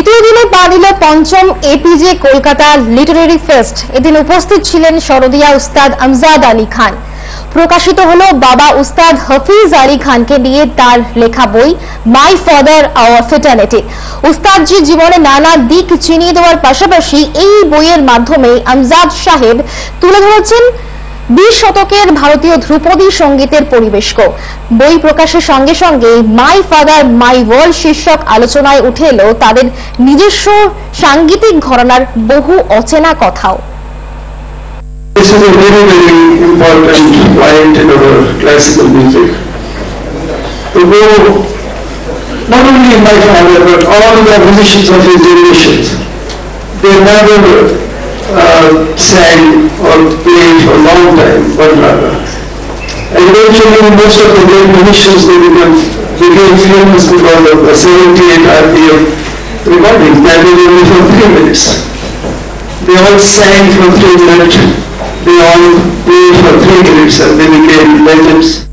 দ্বিতীয় দিনে পা দিল পঞ্চম এপিজে কলকাতা লিটারেরি ফেস্ট। এদিন উপস্থিত ছিলেন শরদিয়া উস্তাদ আমজাদ আলী খান। প্রকাশিত হলো বাবা উস্তাদ হাফিজ আলী খানকে নিয়ে তার লেখা বই মাই ফাদার আওয়ার ফ্যাটার্নিটি। উস্তাদজি জীবনে নানা দিক চিনিয়ে দেওয়ার পাশাপাশি এই বইয়ের মাধ্যমে আমজাদ সাহেব তুলে ধরেছেন 20 শতকের ভারতীয় ধ্রুপদী সঙ্গীতের পরিবেশকেও। বই প্রকাশের সঙ্গে সঙ্গে মাই ফাদার মাই ওয়ার্ল্ড শীর্ষক আলোচনায় উঠে এলো তাদের নিজস্ব সাংগীতিক ঘরানার বহু অচেনা কথাও। This is a very, very important point in our classical music. To go, not only my father, but all the musicians of his generations, they never sang or played for a long time, but rather. And eventually most of the great musicians, they became famous because of the 78 RPM recordings that was only for 3 minutes. They all sang for 3 minutes. They all played for 3 minutes and they became legends.